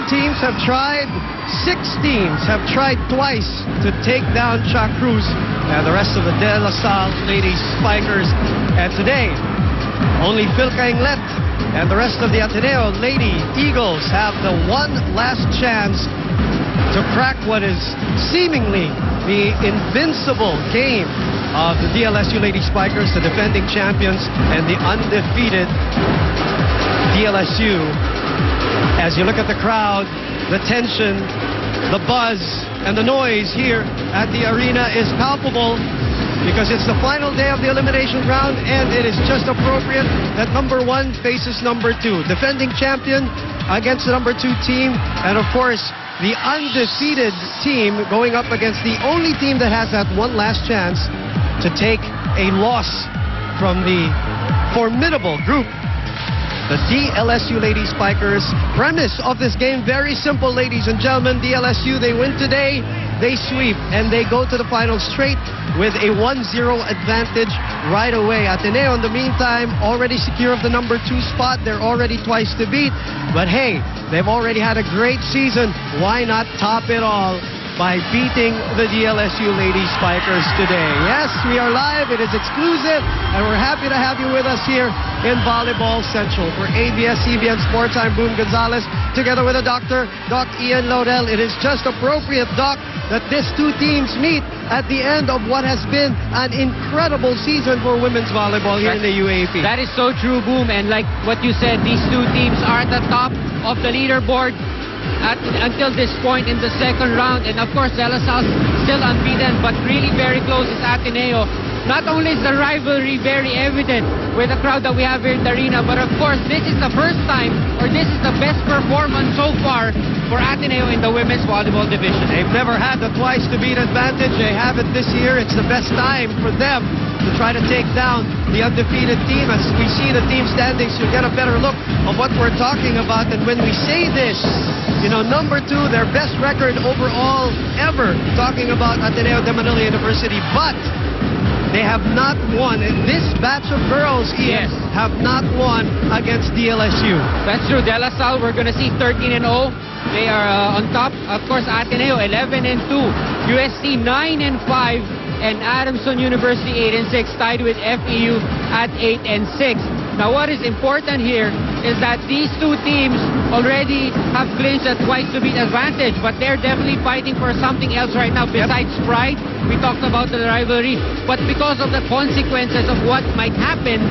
7 teams have tried, 6 teams have tried twice to take down Cruz and the rest of the De La Salle Lady Spikers. And today, only Philca Inglet and the rest of the Ateneo Lady Eagles have the one last chance to crack what is seemingly the invincible game of the DLSU Lady Spikers, the defending champions, and the undefeated DLSU. As you look at the crowd, the tension, the buzz, and the noise here at the arena is palpable because it's the final day of the elimination round, and it is just appropriate that number 1 faces number 2. Defending champion against the number 2 team, and of course, the undefeated team going up against the only team that has that one last chance to take a loss from the formidable group, the DLSU Lady Spikers. Premise of this game, very simple, ladies and gentlemen. DLSU, they win today, they sweep, and they go to the final straight with a 1-0 advantage right away. Ateneo, in the meantime, already secure of the number 2 spot. They're already twice to beat. But hey, they've already had a great season. Why not top it all by beating the DLSU Lady Spikers today? Yes, we are live. It is exclusive, and we're happy to have you with us here in Volleyball Central. For ABS-CBN Sports, I'm Boom Gonzalez, together with Doc Ian Laudel. It is just appropriate, Doc, that these 2 teams meet at the end of what has been an incredible season for women's volleyball here in the UAAP. That is so true, Boom. And like what you said, these 2 teams are at the top of the leaderboard until this point in the second round. And of course, De La Salle still unbeaten, but really very close is Ateneo. Not only is the rivalry very evident with the crowd that we have here in the arena, but of course, this is the first time, or this is the best performance so far for Ateneo in the women's volleyball division. They've never had the twice to beat advantage. They have it this year. It's the best time for them to try to take down the undefeated team. As we see the team standings, you'll get a better look of what we're talking about. And when we say this, you know, number 2, their best record overall ever, talking about Ateneo de Manila University, but they have not won. And this batch of girls, Ian, have not won against DLSU. That's true. De La Salle, we're going to see 13-0. They are on top. Of course, Ateneo 11-2, UST 9-5, and Adamson University 8-6, tied with FEU at 8-6. Now, what is important here is that these 2 teams already have clinched a twice-to-beat advantage, but they're definitely fighting for something else right now besides pride. We talked about the rivalry, but because of the consequences of what might happen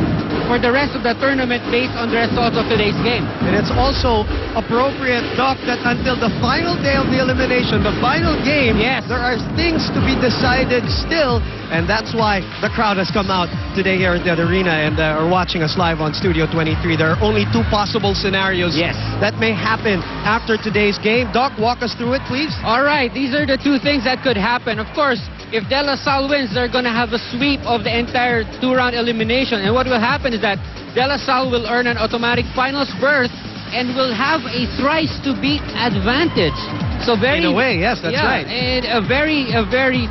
for the rest of the tournament based on the results of today's game. And it's also appropriate, Doc, that until the final day of the elimination, the final game, there are things to be decided still, and that's why the crowd has come out today here at the arena and are watching us live on Studio 23. There are only 2 possible scenarios that may happen after today's game. Doc, walk us through it, please. All right, these are the 2 things that could happen. Of course, if De La Salle wins, they're going to have a sweep of the entire 2-round elimination. And what will happen is that De La Salle will earn an automatic finals berth and will have a thrice-to-beat advantage. So very, in a way, yes, that's right. And a very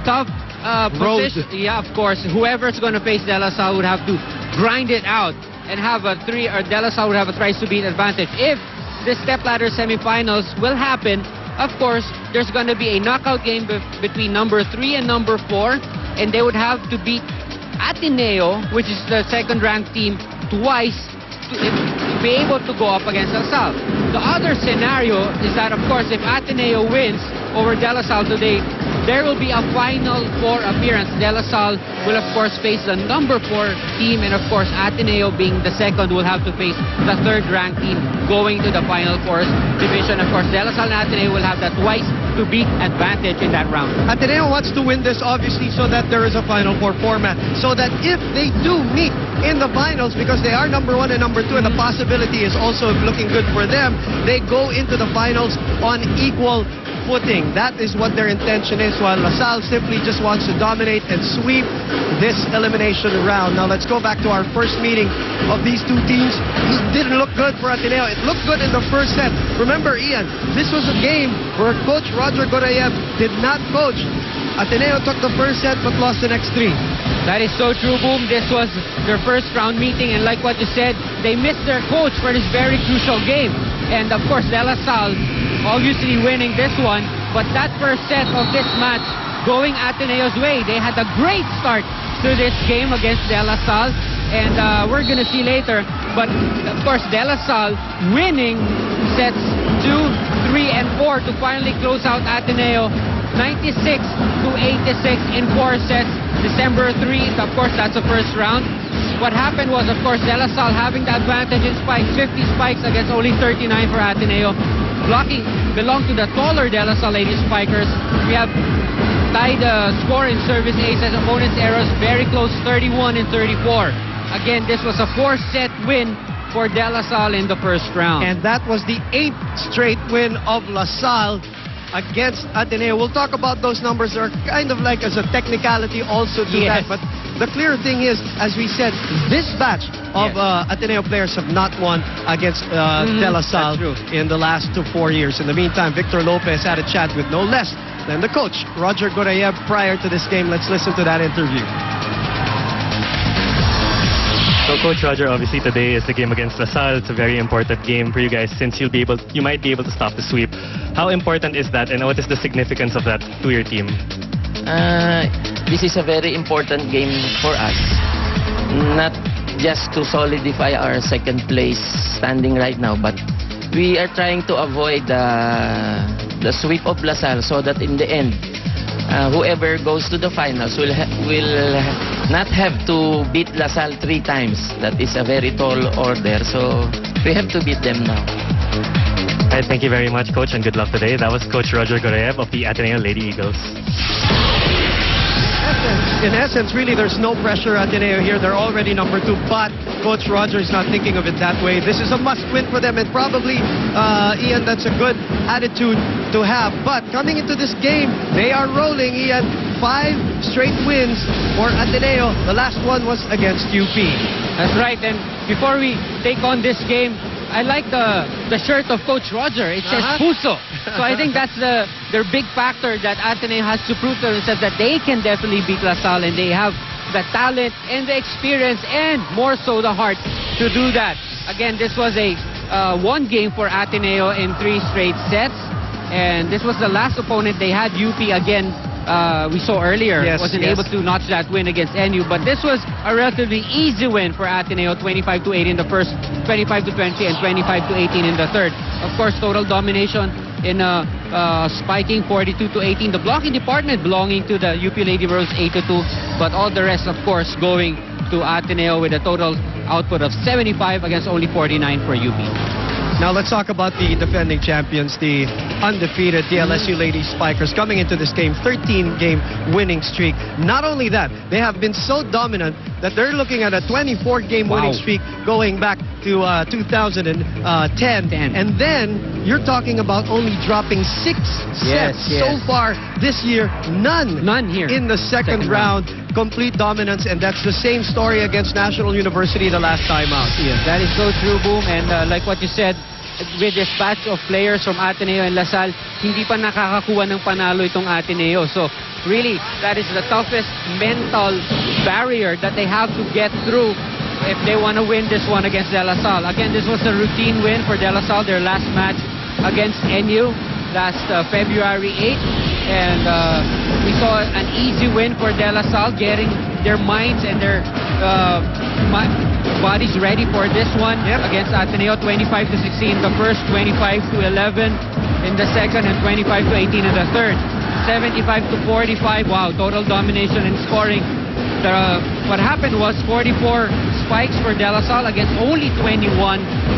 tough position. Yeah, of course. Whoever's going to face De La Salle would have to grind it out and have a De La Salle would have a thrice-to-beat advantage. If the stepladder semifinals will happen, of course, there's going to be a knockout game between number 3 and number 4, and they would have to beat Ateneo, which is the second-ranked team, twice to be able to go up against De La Salle. The other scenario is that, of course, if Ateneo wins over De La Salle today, there will be a Final 4 appearance. De La Salle will, of course, face the number 4 team, and, of course, Ateneo, being the second, will have to face the third-ranked team going to the Final 4 division. Of course, De La Salle and Ateneo will have that twice-to-beat advantage in that round. Ateneo wants to win this, obviously, so that there is a Final 4 format, so that if they do meet in the finals, because they are number 1 and number 2, and the possibility is also looking good for them, they go into the finals on equal footing. That is what their intention is, while La Salle simply just wants to dominate and sweep this elimination round. Now let's go back to our first meeting of these 2 teams. It didn't look good for Ateneo. It looked good in the first set. Remember, Ian, this was a game where Coach Roger Gorayev did not coach. Ateneo took the first set but lost the next 3. That is so true, Boom. This was their first round meeting, and like what you said, they missed their coach for this very crucial game. And of course, De La Salle obviously winning this one. But that first set of this match going Ateneo's way. They had a great start to this game against De La Salle, and we're going to see later. But, of course, De La Salle winning sets 2, 3, and 4 to finally close out Ateneo 96-86 in 4 sets. December 3, of course, that's the first round. What happened was, of course, De La Salle having the advantage in spikes, 50 spikes against only 39 for Ateneo. Blocking belonged to the taller De La Salle lady spikers. We have tied the score in service aces, opponents' errors very close, 31-34. Again, this was a 4-set win for De La Salle in the first round. And that was the 8th straight win of La Salle against Ateneo. We'll talk about those numbers. They're kind of like as a technicality also to that. But the clear thing is, as we said, this batch of Ateneo players have not won against De La Salle in the last 4 years. In the meantime, Victor Lopez had a chat with no less than the coach, Roger Gorayev, prior to this game. Let's listen to that interview. So, Coach Roger, obviously today is the game against La Salle. It's a very important game for you guys since you might be able to stop the sweep. How important is that, and what is the significance of that to your team? This is a very important game for us. Not just to solidify our second place standing right now, but we are trying to avoid the sweep of La Salle so that in the end, whoever goes to the finals will not have to beat La Salle 3 times. That is a very tall order, so we have to beat them now. All right, thank you very much, Coach, and good luck today. That was Coach Roger Gorayev of the Ateneo Lady Eagles. In essence, really, there's no pressure at Ateneo here. They're already number 2, but Coach Roger is not thinking of it that way. This is a must-win for them, and probably, Ian, that's a good attitude to have. But coming into this game, they are rolling, Ian. 5 straight wins for Ateneo. The last one was against UP. That's right, and before we take on this game, I like the shirt of Coach Roger. It says Puso. So I think that's their big factor that Ateneo has to prove to themselves that they can definitely beat La Salle, and they have the talent and the experience and more so the heart to do that. Again, this was a one game for Ateneo in 3 straight sets, and this was the last opponent they had. UP again, we saw earlier, wasn't able to notch that win against NU, but this was a relatively easy win for Ateneo, 25-8 in the first, 25-20, and 25-18 in the third. Of course, total domination in spiking, 42-18. The blocking department belonging to the UP Lady Rose, 8-2, but all the rest, of course, going to Ateneo with a total output of 75 against only 49 for UP. Now let's talk about the defending champions, the undefeated DLSU Lady Spikers, coming into this game, 13-game winning streak. Not only that, they have been so dominant that they're looking at a 24-game winning streak going back to 2010. And then you're talking about only dropping 6 sets so far this year. None here in the second round. Complete dominance, and that's the same story against National University the last time out. Yes, that is so true, Boom. And like what you said, with this batch of players from Ateneo and La Salle, hindi pa nakakakuha ng panalo itong Ateneo. So really, that is the toughest mental barrier that they have to get through if they want to win this one against De La Salle. Again, this was a routine win for De La Salle, their last match against NU last February 8th. And we saw an easy win for De La Salle, getting their minds and their bodies ready for this one against Ateneo, 25-16 the first, 25-11 in the second, and 25-18 in the third. 75-45, wow, total domination in scoring. What happened was 44 spikes for De La Salle against only 21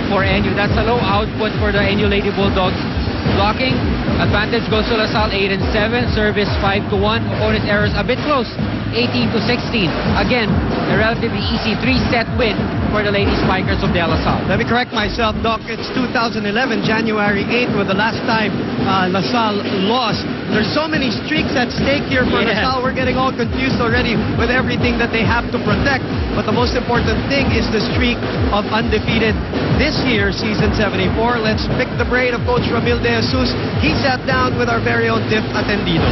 for NU. That's a low output for the NU Lady Bulldogs. Blocking, advantage goes to La Salle, 8-7. Service, 5-1. Opponent's errors a bit close, 18-16. Again, a relatively easy 3-set win for the Lady Spikers of De La Salle. Let me correct myself, Doc. It's 2011, January 8th, was the last time La Salle lost. There's so many streaks at stake here for La Salle. We're getting all confused already with everything that they have to protect. But the most important thing is the streak of undefeated this year, season 74. Let's pick the brain of Coach Ramil De Jesus. He sat down with our very own Tiff Atendido.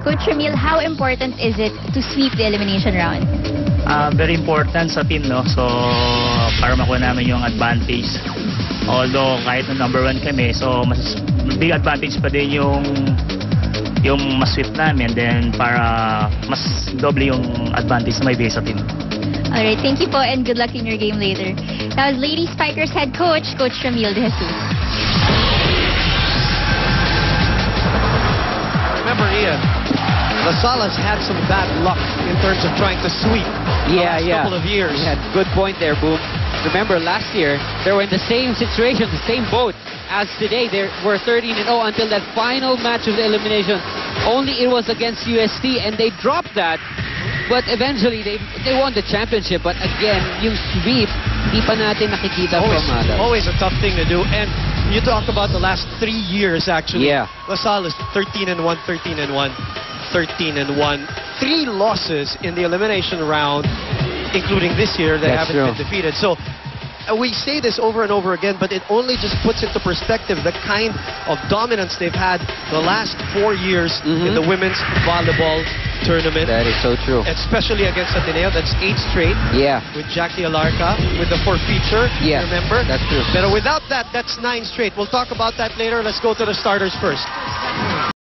Coach Ramil, how important is it to sweep the elimination round? Very important sa team, no? So para makuha namin yung advantage. Although kahit na number 1 kami, so mas big advantage pa din yung mas-sweep namin, then para mas doble yung advantage na may base sa team. Alright, thank you po and good luck in your game later. That was Lady Spikers head coach, Coach Ramil De Jesus. Remember, Ian, LaSalle's had some bad luck in terms of trying to sweep the last couple of years. You had good point there, Boom. Remember, last year, they were in the same situation, the same boat as today. They were 13-0 until that final match of the elimination. Only it was against UST, and they dropped that. But eventually, they won the championship. But again, yung sweep, di pa natin nakikita from others. Always a tough thing to do. And you talk about the last 3 years, actually. Yeah. LaSalle is 13-1, 13-1, 13-1. 3 losses in the elimination round, including this year. They haven't been defeated. So we say this over and over again, but it only just puts into perspective the kind of dominance they've had the last 4 years in the women's volleyball tournament. That is so true. Especially against Ateneo. That's 8 straight. Yeah. With Jackie Alarca, with the forfeiture. Yeah, remember? that's true. But without that, that's 9 straight. We'll talk about that later. Let's go to the starters first.